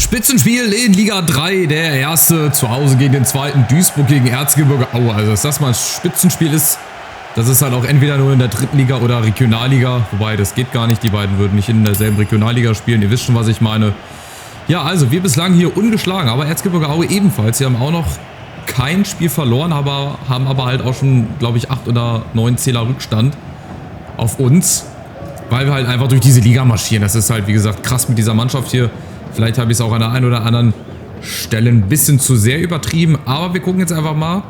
Spitzenspiel in Liga 3, der erste zu Hause gegen den zweiten, Duisburg gegen Erzgebirge Aue. Also dass das mal ein Spitzenspiel ist, das ist halt auch entweder nur in der dritten Liga oder Regionalliga. Wobei, das geht gar nicht, die beiden würden nicht in derselben Regionalliga spielen. Ihr wisst schon, was ich meine. Ja, also wir bislang hier ungeschlagen, aber Erzgebirge Aue ebenfalls. Sie haben auch noch kein Spiel verloren, haben aber halt auch schon, glaube ich, 8 oder 9 Zähler Rückstand auf uns. Weil wir halt einfach durch diese Liga marschieren. Das ist halt, wie gesagt, krass mit dieser Mannschaft hier. Vielleicht habe ich es auch an der einen oder anderen Stelle ein bisschen zu sehr übertrieben. Aber wir gucken jetzt einfach mal,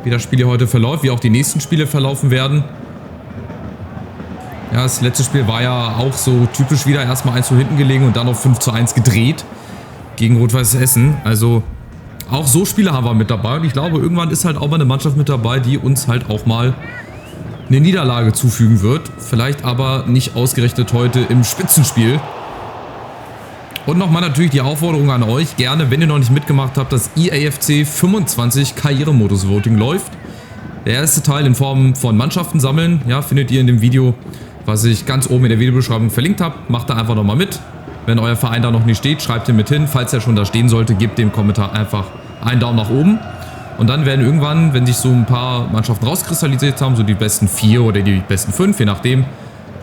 wie das Spiel hier heute verläuft, wie auch die nächsten Spiele verlaufen werden. Ja, das letzte Spiel war ja auch so typisch wieder erstmal 1 zu hinten gelegen und dann noch 5:1 gedreht gegen Rot-Weiß Essen. Also auch so Spiele haben wir mit dabei. Und ich glaube, irgendwann ist halt auch mal eine Mannschaft mit dabei, die uns halt auch mal eine Niederlage zufügen wird. Vielleicht aber nicht ausgerechnet heute im Spitzenspiel. Und nochmal natürlich die Aufforderung an euch, gerne, wenn ihr noch nicht mitgemacht habt, das IAFC 25 Karrieremodus-Voting läuft. Der erste Teil in Form von Mannschaften sammeln, ja, findet ihr in dem Video, was ich ganz oben in der Videobeschreibung verlinkt habe. Macht da einfach nochmal mit. Wenn euer Verein da noch nicht steht, schreibt ihn mit hin. Falls er schon da stehen sollte, gebt dem Kommentar einfach einen Daumen nach oben. Und dann werden irgendwann, wenn sich so ein paar Mannschaften rauskristallisiert haben, so die besten 4 oder die besten 5, je nachdem,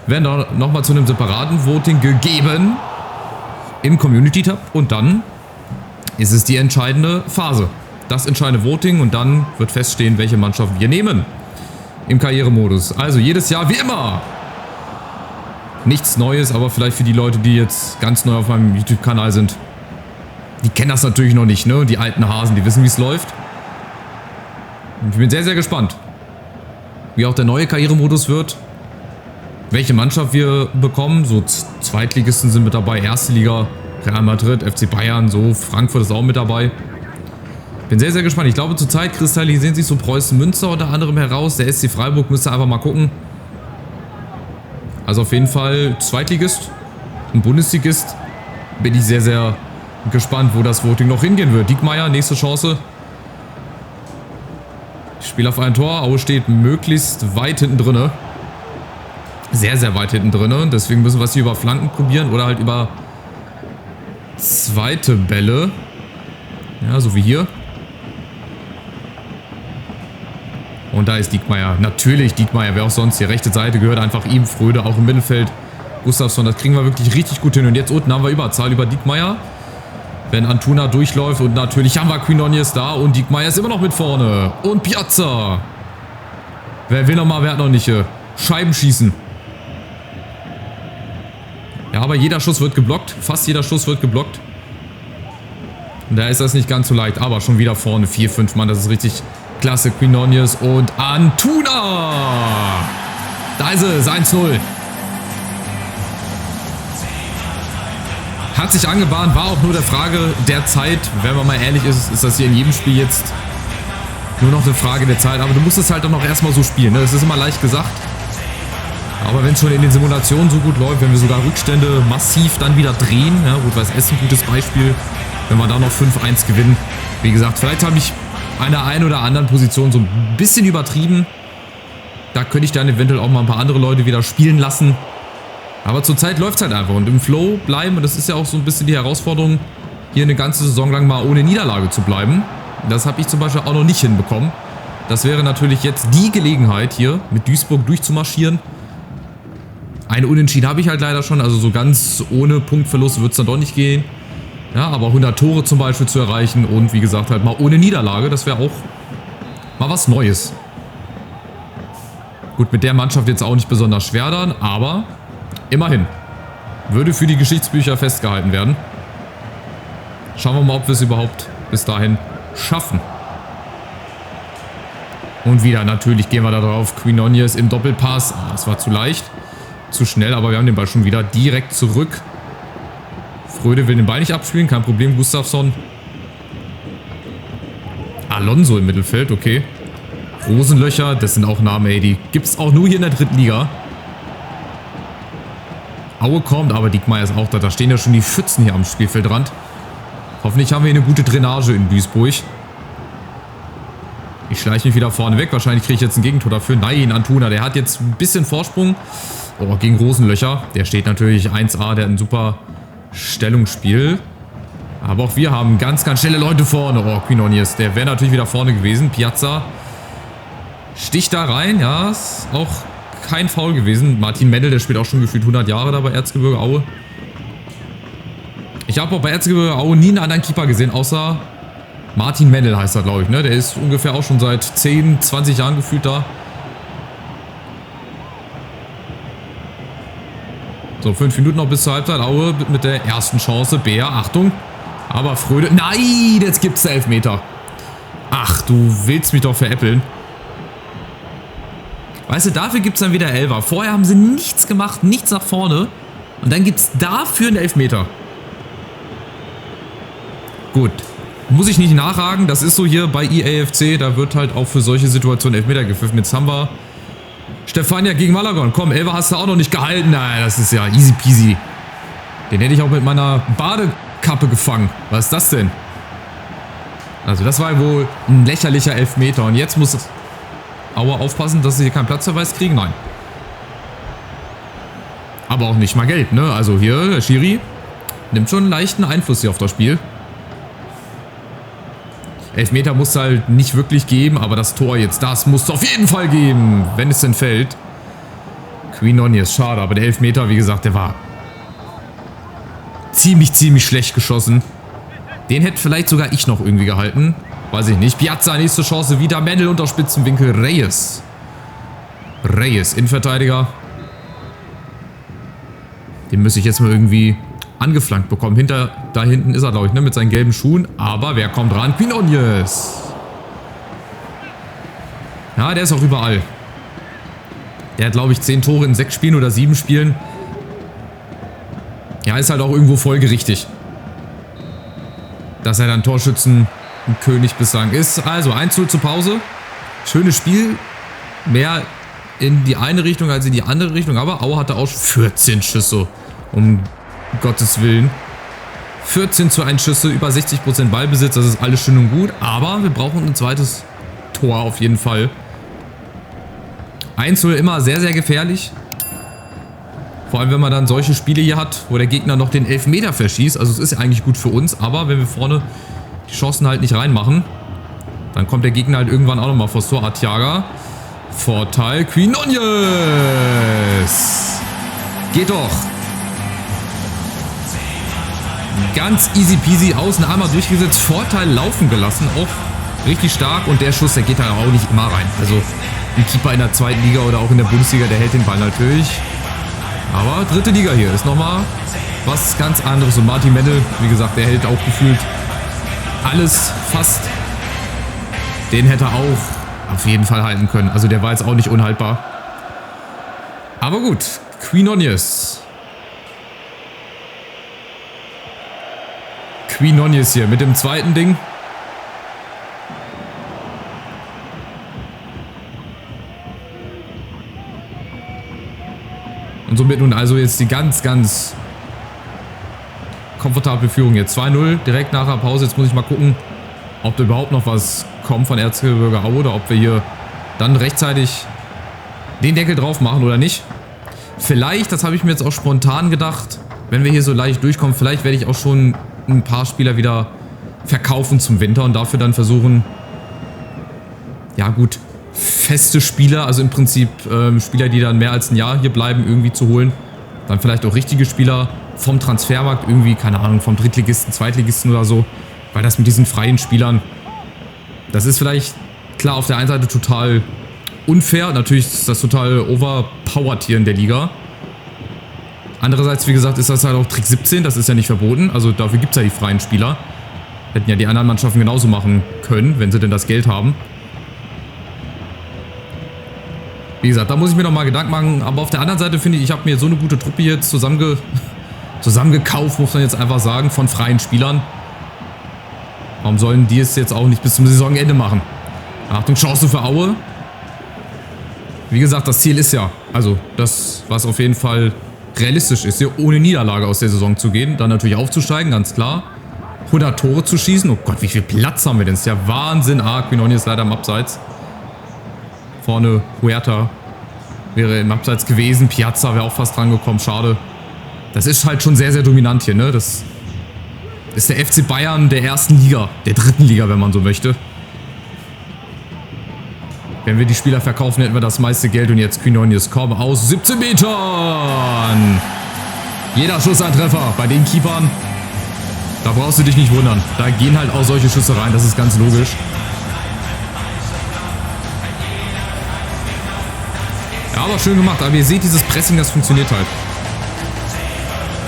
werden da nochmal zu einem separaten Voting gegeben im Community-Tab. Und dann ist es die entscheidende Phase. Das entscheidende Voting und dann wird feststehen, welche Mannschaft wir nehmen im Karrieremodus. Also jedes Jahr wie immer. Nichts Neues, aber vielleicht für die Leute, die jetzt ganz neu auf meinem YouTube-Kanal sind, die kennen das natürlich noch nicht, ne? Die alten Hasen, die wissen, wie es läuft. Und ich bin sehr, sehr gespannt, wie auch der neue Karrieremodus wird. Welche Mannschaft wir bekommen. So Zweitligisten sind mit dabei, Erste Liga, Real Madrid, FC Bayern, so Frankfurt ist auch mit dabei. Bin sehr, sehr gespannt. Ich glaube, zurzeit kristallisieren sich so Preußen Münster unter anderem heraus. Der SC Freiburg müsste einfach mal gucken. Also auf jeden Fall Zweitligist und Bundesligist. Bin ich sehr, sehr gespannt, wo das Voting noch hingehen wird. Diekmeyer, nächste Chance. Spiel auf ein Tor. Aue steht möglichst weit hinten drinne. Sehr, sehr weit hinten drinne. Deswegen müssen wir es hier über Flanken probieren oder halt über zweite Bälle. Ja, so wie hier. Und da ist Diekmeyer. Natürlich Diekmeyer, wer auch sonst. Die rechte Seite gehört einfach ihm. Fröde auch im Mittelfeld. Gustafsson, das kriegen wir wirklich richtig gut hin. Und jetzt unten haben wir Überzahl über Diekmeyer. Wenn Antuna durchläuft. Und natürlich haben wir Quinonius da. Und Diekmeyer ist immer noch mit vorne. Und Piazza. Wer will nochmal, wer hat noch nicht. Scheiben schießen. Ja, aber jeder Schuss wird geblockt. Fast jeder Schuss wird geblockt. Und da ist das nicht ganz so leicht. Aber schon wieder vorne. 4, 5 Mann. Das ist richtig klasse. Quinonius und Antuna. Da ist es. 1-0. Hat sich angebahnt. War auch nur der Frage der Zeit. Wenn man mal ehrlich ist, ist das hier in jedem Spiel jetzt nur noch eine Frage der Zeit. Aber du musst es halt auch noch erstmal so spielen. Ne? Das ist immer leicht gesagt. Aber wenn es schon in den Simulationen so gut läuft, wenn wir sogar Rückstände massiv dann wieder drehen, ja, Rot-Weiß Essen, gutes Beispiel, wenn wir da noch 5-1 gewinnen. Wie gesagt, vielleicht habe ich an der einen oder anderen Position so ein bisschen übertrieben. Da könnte ich dann eventuell auch mal ein paar andere Leute wieder spielen lassen. Aber zurzeit läuft es halt einfach und im Flow bleiben. Und das ist ja auch so ein bisschen die Herausforderung, hier eine ganze Saison lang mal ohne Niederlage zu bleiben. Das habe ich zum Beispiel auch noch nicht hinbekommen. Das wäre natürlich jetzt die Gelegenheit, hier mit Duisburg durchzumarschieren. Eine Unentschieden habe ich halt leider schon, also so ganz ohne Punktverlust wird es dann doch nicht gehen. Ja, aber 100 Tore zum Beispiel zu erreichen und wie gesagt halt mal ohne Niederlage, das wäre auch mal was Neues. Gut, mit der Mannschaft jetzt auch nicht besonders schwer dann, aber immerhin. Würde für die Geschichtsbücher festgehalten werden. Schauen wir mal, ob wir es überhaupt bis dahin schaffen. Und wieder, natürlich gehen wir da drauf. Quinonius im Doppelpass. Das war zu leicht. Zu schnell, aber wir haben den Ball schon wieder direkt zurück. Fröde will den Ball nicht abspielen, kein Problem. Gustafsson. Alonso im Mittelfeld, okay. Rosenlöcher, das sind auch Namen, ey, die gibt es auch nur hier in der dritten Liga. Aue kommt, aber Diekmeyer ist auch da. Da stehen ja schon die Schützen hier am Spielfeldrand. Hoffentlich haben wir hier eine gute Drainage in Duisburg. Ich schleiche mich wieder vorne weg. Wahrscheinlich kriege ich jetzt ein Gegentor dafür. Nein, Antuna, der hat jetzt ein bisschen Vorsprung. Oh, gegen Rosenlöcher. Der steht natürlich 1A, der hat ein super Stellungsspiel. Aber auch wir haben ganz, ganz schnelle Leute vorne. Oh, Quinones, der wäre natürlich wieder vorne gewesen. Piazza sticht da rein. Ja, ist auch kein Foul gewesen. Martin Mendel, der spielt auch schon gefühlt 100 Jahre da bei Erzgebirge Aue. Ich habe auch bei Erzgebirge Aue nie einen anderen Keeper gesehen, außer Martin Mendel heißt er, glaube ich. Ne? Der ist ungefähr auch schon seit 10, 20 Jahren gefühlt da. So, 5 Minuten noch bis zur Halbzeit. Aue mit der ersten Chance. Bär, Achtung. Aber Fröde. Nein, jetzt gibt es Elfmeter. Ach, du willst mich doch veräppeln. Weißt du, dafür gibt es dann wieder Elfer. Vorher haben sie nichts gemacht, nichts nach vorne. Und dann gibt es dafür einen Elfmeter. Gut. Muss ich nicht nachhaken. Das ist so hier bei EAFC. Da wird halt auch für solche Situationen Elfmeter gepfiffen. Jetzt haben wir Stefania gegen Malagon. Komm, Elfer hast du auch noch nicht gehalten. Nein, das ist ja easy peasy. Den hätte ich auch mit meiner Badekappe gefangen. Was ist das denn? Also das war wohl ein lächerlicher Elfmeter. Und jetzt muss Aue aufpassen, dass sie hier keinen Platzverweis kriegen. Nein. Aber auch nicht mal gelb, ne? Also hier, der Schiri nimmt schon einen leichten Einfluss hier auf das Spiel. Elfmeter muss es halt nicht wirklich geben, aber das Tor jetzt, das muss es auf jeden Fall geben, wenn es denn fällt. Quinones, schade, aber der Elfmeter, wie gesagt, der war ziemlich schlecht geschossen. Den hätte vielleicht sogar ich noch irgendwie gehalten. Weiß ich nicht. Piazza, nächste Chance, wieder Mendel unter Spitzenwinkel. Reyes, Innenverteidiger. Den müsste ich jetzt mal irgendwie angeflankt bekommen. Da hinten ist er, glaube ich, ne, mit seinen gelben Schuhen. Aber wer kommt ran? Quinones. Ja, der ist auch überall. Der hat, glaube ich, 10 Tore in 6 Spielen oder 7 Spielen. Ja, ist halt auch irgendwo folgerichtig, dass er dann Torschützenkönig bislang ist. Also 1:0 zur Pause. Schönes Spiel. Mehr in die eine Richtung als in die andere Richtung. Aber Aue hatte auch 14 Schüsse. Um Gottes Willen. 14:1 Schüsse, über 60% Ballbesitz. Das ist alles schön und gut. Aber wir brauchen ein zweites Tor auf jeden Fall. 1:0 immer sehr gefährlich. Vor allem, wenn man dann solche Spiele hier hat, wo der Gegner noch den Elfmeter verschießt. Also es ist ja eigentlich gut für uns. Aber wenn wir vorne die Chancen halt nicht reinmachen, dann kommt der Gegner halt irgendwann auch nochmal vors Tor. Artiaga. Vorteil. Quinones. Geht doch. Ganz easy peasy. Außen einmal durchgesetzt. Vorteil laufen gelassen. Auch richtig stark. Und der Schuss, der geht halt auch nicht immer rein. Also ein Keeper in der zweiten Liga oder auch in der Bundesliga, der hält den Ball natürlich. Aber dritte Liga hier ist nochmal was ganz anderes. Und Martin Mendel, wie gesagt, der hält auch gefühlt alles fast. Den hätte er auch auf jeden Fall halten können. Also der war jetzt auch nicht unhaltbar. Aber gut, Quinones hier mit dem zweiten Ding. Und somit nun also jetzt die ganz komfortable Führung jetzt. 2:0 direkt nach der Pause. Jetzt muss ich mal gucken, ob da überhaupt noch was kommt von Erzgebirge Aue oder ob wir hier dann rechtzeitig den Deckel drauf machen oder nicht. Vielleicht, das habe ich mir jetzt auch spontan gedacht, wenn wir hier so leicht durchkommen, vielleicht werde ich auch schon ein paar Spieler wieder verkaufen zum Winter und dafür dann versuchen, ja gut, feste Spieler, also im Prinzip Spieler, die dann mehr als ein Jahr hier bleiben, irgendwie zu holen. Dann vielleicht auch richtige Spieler vom Transfermarkt, irgendwie, keine Ahnung, vom Drittligisten, Zweitligisten oder so. Weil das mit diesen freien Spielern, das ist vielleicht, klar, auf der einen Seite total unfair. Natürlich ist das total overpowered hier in der Liga. Andererseits, wie gesagt, ist das halt auch Trick 17, das ist ja nicht verboten. Also dafür gibt es ja die freien Spieler. Hätten ja die anderen Mannschaften genauso machen können, wenn sie denn das Geld haben. Wie gesagt, da muss ich mir noch mal Gedanken machen. Aber auf der anderen Seite finde ich habe mir so eine gute Truppe jetzt zusammengekauft, muss man jetzt einfach sagen, von freien Spielern. Warum sollen die es jetzt auch nicht bis zum Saisonende machen? Achtung, Chance für Aue. Wie gesagt, das Ziel ist ja, also das, was auf jeden Fall realistisch ist, hier ohne Niederlage aus der Saison zu gehen. Dann natürlich aufzusteigen, ganz klar. 100 Tore zu schießen. Oh Gott, wie viel Platz haben wir denn? Das ist ja Wahnsinn. Quinones ist leider im Abseits. Vorne Huerta wäre im Abseits gewesen. Piazza wäre auch fast dran gekommen. Schade. Das ist halt schon sehr dominant hier, ne? Das Ist der FC Bayern der ersten Liga, der dritten Liga, wenn man so möchte. Wenn wir die Spieler verkaufen, hätten wir das meiste Geld. Und jetzt Quinones kaum aus 17 Metern. Jeder Schuss ein Treffer bei den Keepern. Da brauchst du dich nicht wundern. Da gehen halt auch solche Schüsse rein. Das ist ganz logisch. Ja, aber schön gemacht. Aber ihr seht, dieses Pressing, das funktioniert halt.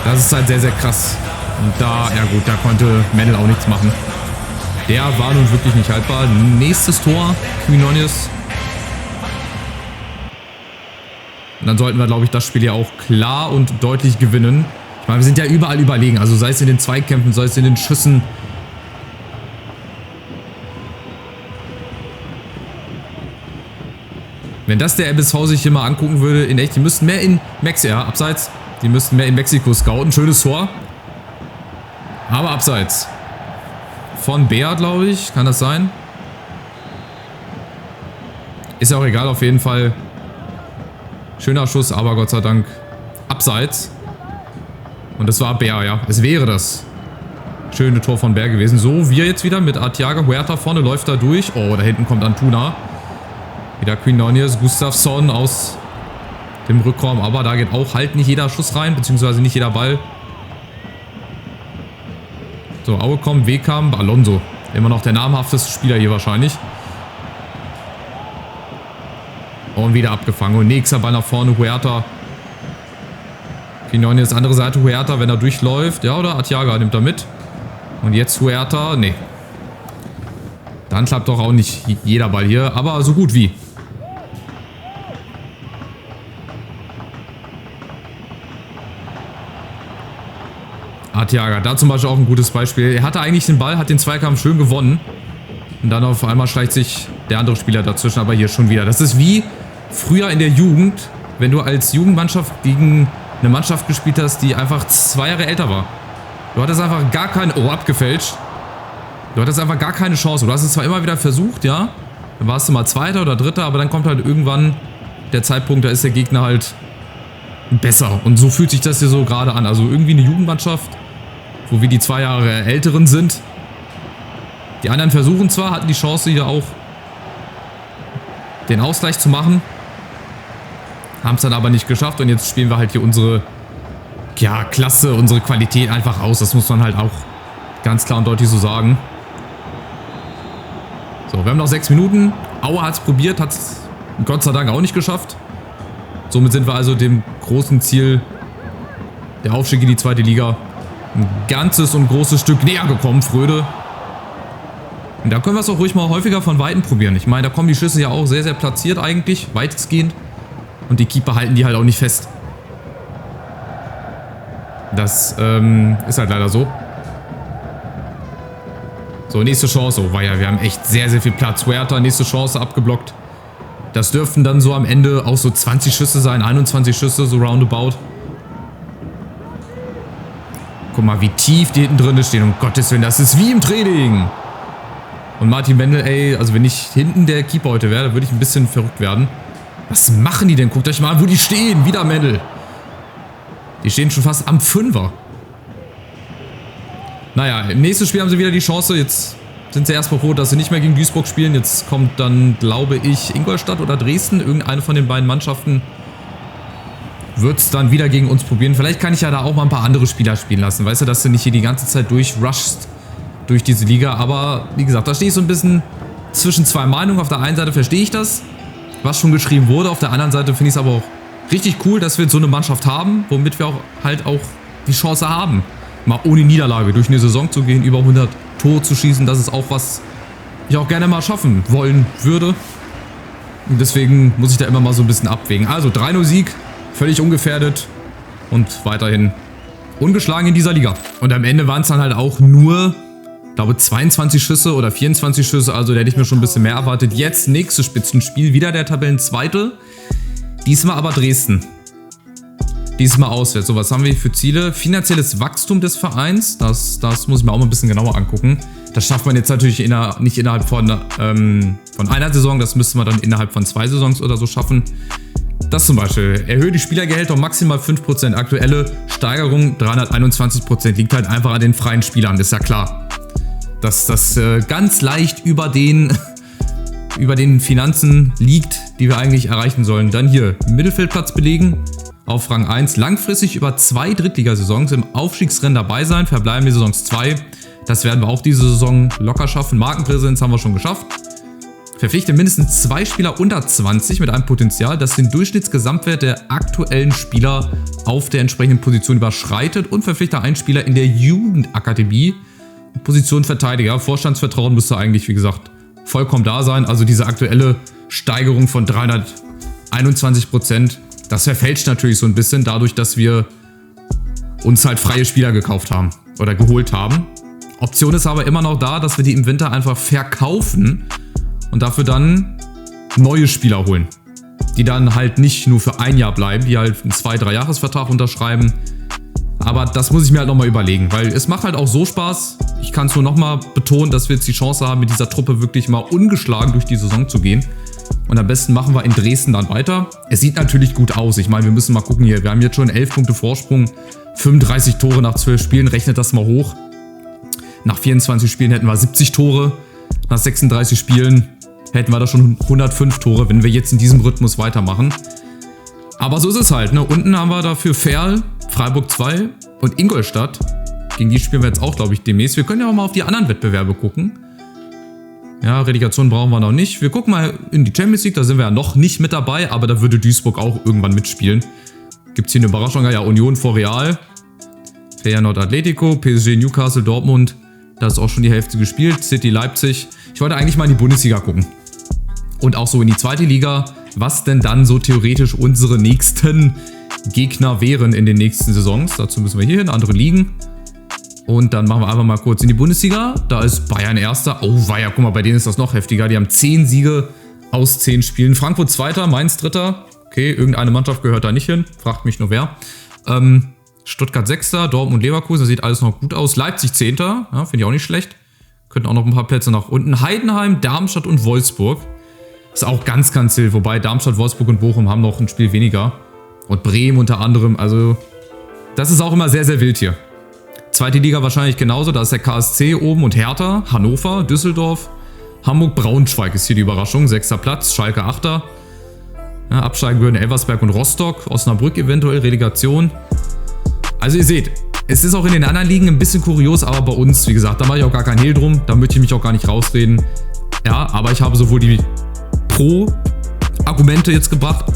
Das ist halt sehr, sehr krass. Und da, ja gut, da konnte Mendel auch nichts machen. Der war nun wirklich nicht haltbar. Nächstes Tor, Quinones. Und dann sollten wir, glaube ich, das Spiel ja auch klar und deutlich gewinnen. Ich meine, wir sind ja überall überlegen. Also sei es in den Zweikämpfen, sei es in den Schüssen. Wenn das der MSV sich hier mal angucken würde, in echt, die müssten mehr in Mexiko, ja, abseits, die müssten mehr in Mexiko scouten. Schönes Tor. Aber abseits. Von Bär, glaube ich. Kann das sein? Ist ja auch egal, auf jeden Fall. Schöner Schuss, aber Gott sei Dank abseits. Und das war Bär, ja. Es wäre das schöne Tor von Bär gewesen. So, wir jetzt wieder mit Arteaga. Huerta vorne läuft da durch. Oh, da hinten kommt Antuna. Wieder Quinones, Gustafsson aus dem Rückraum. Aber da geht auch halt nicht jeder Schuss rein, beziehungsweise nicht jeder Ball. So, Aue kommt, Wehkamp, Alonso. Immer noch der namhafteste Spieler hier wahrscheinlich. Und wieder abgefangen. Und nächster Ball nach vorne, Huerta. Quinones, andere Seite, Huerta, wenn er durchläuft. Ja, oder? Arteaga nimmt er mit. Und jetzt Huerta, nee. Dann klappt doch auch nicht jeder Ball hier, aber so gut wie. Arteaga, da zum Beispiel auch ein gutes Beispiel. Er hatte eigentlich den Ball, hat den Zweikampf schön gewonnen. Und dann auf einmal schleicht sich der andere Spieler dazwischen, aber hier schon wieder. Das ist wie früher in der Jugend, wenn du als Jugendmannschaft gegen eine Mannschaft gespielt hast, die einfach 2 Jahre älter war. Du hattest einfach gar keine... Oh, abgefälscht. Du hattest einfach gar keine Chance. Du hast es zwar immer wieder versucht, ja. Dann warst du mal Zweiter oder Dritter, aber dann kommt halt irgendwann der Zeitpunkt, da ist der Gegner halt besser. Und so fühlt sich das hier so gerade an. Also irgendwie eine Jugendmannschaft, wo wir die 2 Jahre Älteren sind. Die anderen versuchen zwar, hatten die Chance hier auch den Ausgleich zu machen. Haben es dann aber nicht geschafft. Und jetzt spielen wir halt hier unsere, ja, Klasse, unsere Qualität einfach aus. Das muss man halt auch ganz klar und deutlich so sagen. So, wir haben noch 6 Minuten. Aue hat es probiert, hat es Gott sei Dank auch nicht geschafft. Somit sind wir also dem großen Ziel, der Aufstieg in die 2. Liga, ein ganzes und großes Stück näher gekommen, Fröde. Und da können wir es auch ruhig mal häufiger von Weitem probieren. Ich meine, da kommen die Schüsse ja auch sehr, sehr platziert eigentlich, weitestgehend. Und die Keeper halten die halt auch nicht fest. Das ist halt leider so. So, nächste Chance. Oh, weia, wir haben echt sehr, sehr viel Platz. Huerta, nächste Chance abgeblockt. Das dürften dann so am Ende auch so 20 Schüsse sein, 21 Schüsse, so roundabout. Guck mal, wie tief die hinten drin stehen. Um Gottes Willen, das ist wie im Training. Und Martin Mendel, ey, also wenn ich hinten der Keeper heute wäre, würde ich ein bisschen verrückt werden. Was machen die denn? Guckt euch mal an, wo die stehen. Wieder Mendel. Die stehen schon fast am 5er. Naja, im nächsten Spiel haben sie wieder die Chance. Jetzt sind sie erstmal froh, dass sie nicht mehr gegen Duisburg spielen. Jetzt kommt dann, glaube ich, Ingolstadt oder Dresden. Irgendeine von den beiden Mannschaften wird es dann wieder gegen uns probieren. Vielleicht kann ich ja da auch mal ein paar andere Spieler spielen lassen. Weißt du, dass du nicht hier die ganze Zeit durchrushst durch diese Liga. Aber wie gesagt, da stehe ich so ein bisschen zwischen 2 Meinungen. Auf der einen Seite verstehe ich das, was schon geschrieben wurde. Auf der anderen Seite finde ich es aber auch richtig cool, dass wir jetzt so eine Mannschaft haben, womit wir auch halt auch die Chance haben, mal ohne Niederlage durch eine Saison zu gehen, über 100 Tore zu schießen. Das ist auch was ich auch gerne mal schaffen wollen würde. Und deswegen muss ich da immer mal so ein bisschen abwägen. Also 3-0 Sieg, völlig ungefährdet und weiterhin ungeschlagen in dieser Liga. Und am Ende waren es dann halt auch nur, ich glaube, 22 Schüsse oder 24 Schüsse. Also da hätte ich mir schon ein bisschen mehr erwartet. Jetzt nächstes Spitzenspiel, wieder der Tabellenzweite. Diesmal aber Dresden. Diesmal auswärts. So, was haben wir für Ziele? Finanzielles Wachstum des Vereins. Das muss ich mir auch mal ein bisschen genauer angucken. Das schafft man jetzt natürlich nicht innerhalb von einer Saison. Das müsste man dann innerhalb von 2 Saisons oder so schaffen. Das zum Beispiel. Erhöhe die Spielergehälter um maximal 5%. Aktuelle Steigerung 321%. Liegt halt einfach an den freien Spielern, ist ja klar. Dass das ganz leicht über den Finanzen liegt, die wir eigentlich erreichen sollen. Dann hier Mittelfeldplatz belegen auf Rang 1. Langfristig über 2 Drittligasaisons im Aufstiegsrennen dabei sein. Verbleibende Saisons 2. Das werden wir auch diese Saison locker schaffen. Markenpräsenz haben wir schon geschafft. Verpflichte mindestens 2 Spieler unter 20 mit einem Potenzial, das den Durchschnittsgesamtwert der aktuellen Spieler auf der entsprechenden Position überschreitet, und verpflichte einen Spieler in der Jugendakademie. Position Verteidiger. Vorstandsvertrauen müsste eigentlich, wie gesagt, vollkommen da sein. Also diese aktuelle Steigerung von 321%, das verfälscht natürlich so ein bisschen dadurch, dass wir uns halt freie Spieler gekauft haben oder geholt haben. Option ist aber immer noch da, dass wir die im Winter einfach verkaufen und dafür dann neue Spieler holen, die dann halt nicht nur für ein Jahr bleiben, die halt einen 2-3-Jahres-Vertrag unterschreiben. Aber das muss ich mir halt nochmal überlegen, weil es macht halt auch so Spaß. Ich kann es nur nochmal betonen, dass wir jetzt die Chance haben, mit dieser Truppe wirklich mal ungeschlagen durch die Saison zu gehen. Und am besten machen wir in Dresden dann weiter. Es sieht natürlich gut aus. Ich meine, wir müssen mal gucken hier. Wir haben jetzt schon 11 Punkte Vorsprung, 35 Tore nach 12 Spielen. Rechnet das mal hoch. Nach 24 Spielen hätten wir 70 Tore. Nach 36 Spielen hätten wir da schon 105 Tore, wenn wir jetzt in diesem Rhythmus weitermachen. Aber so ist es halt, ne? Unten haben wir dafür Ferl, Freiburg 2 und Ingolstadt. Gegen die spielen wir jetzt auch, glaube ich, demnächst. Wir können ja auch mal auf die anderen Wettbewerbe gucken. Ja, Relegation brauchen wir noch nicht. Wir gucken mal in die Champions League, da sind wir ja noch nicht mit dabei, aber da würde Duisburg auch irgendwann mitspielen. Gibt es hier eine Überraschung? Ja, Union vor Real, Feyenoord Atletico, PSG Newcastle, Dortmund. Da ist auch schon die Hälfte gespielt. City Leipzig. Ich wollte eigentlich mal in die Bundesliga gucken. Und auch so in die zweite Liga, was denn dann so theoretisch unsere nächsten Gegner wären in den nächsten Saisons. Dazu müssen wir hier hin, andere Ligen. Und dann machen wir einfach mal kurz in die Bundesliga. Da ist Bayern Erster. Oh, weia, guck mal, bei denen ist das noch heftiger. Die haben 10 Siege aus 10 Spielen. Frankfurt Zweiter, Mainz Dritter. Okay, irgendeine Mannschaft gehört da nicht hin. Fragt mich nur wer. Stuttgart Sechster, Dortmund Leverkusen. Das sieht alles noch gut aus. Leipzig Zehnter. Ja, finde ich auch nicht schlecht. Könnten auch noch ein paar Plätze nach unten. Heidenheim, Darmstadt und Wolfsburg. Ist auch ganz, ganz wild. Wobei Darmstadt, Wolfsburg und Bochum haben noch ein Spiel weniger. Und Bremen unter anderem. Also, das ist auch immer sehr, sehr wild hier. Zweite Liga wahrscheinlich genauso. Da ist der KSC oben und Hertha, Hannover, Düsseldorf, Hamburg, Braunschweig ist hier die Überraschung. 6. Platz, Schalke 8. Ja, absteigen würden Elversberg und Rostock. Osnabrück eventuell, Relegation. Also ihr seht, es ist auch in den anderen Ligen ein bisschen kurios, aber bei uns, wie gesagt, da mache ich auch gar keinen Hehl drum. Da möchte ich mich auch gar nicht rausreden. Ja, aber ich habe sowohl die Pro-Argumente jetzt gebracht,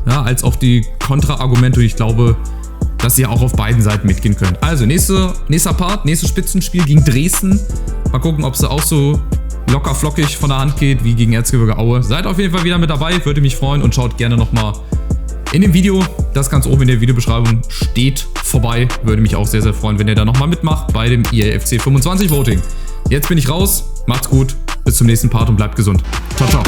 ja, als auch die Kontra-Argumente. Ich glaube, dass ihr auch auf beiden Seiten mitgehen könnt. Also, nächster Part, nächstes Spitzenspiel gegen Dresden. Mal gucken, ob es auch so locker flockig von der Hand geht wie gegen Erzgebirge Aue. Seid auf jeden Fall wieder mit dabei, würde mich freuen, und schaut gerne nochmal in dem Video, das ganz oben in der Videobeschreibung steht, vorbei. Würde mich auch sehr, sehr freuen, wenn ihr da nochmal mitmacht bei dem EAFC 25 Voting. Jetzt bin ich raus, macht's gut, bis zum nächsten Part und bleibt gesund. Ciao, ciao.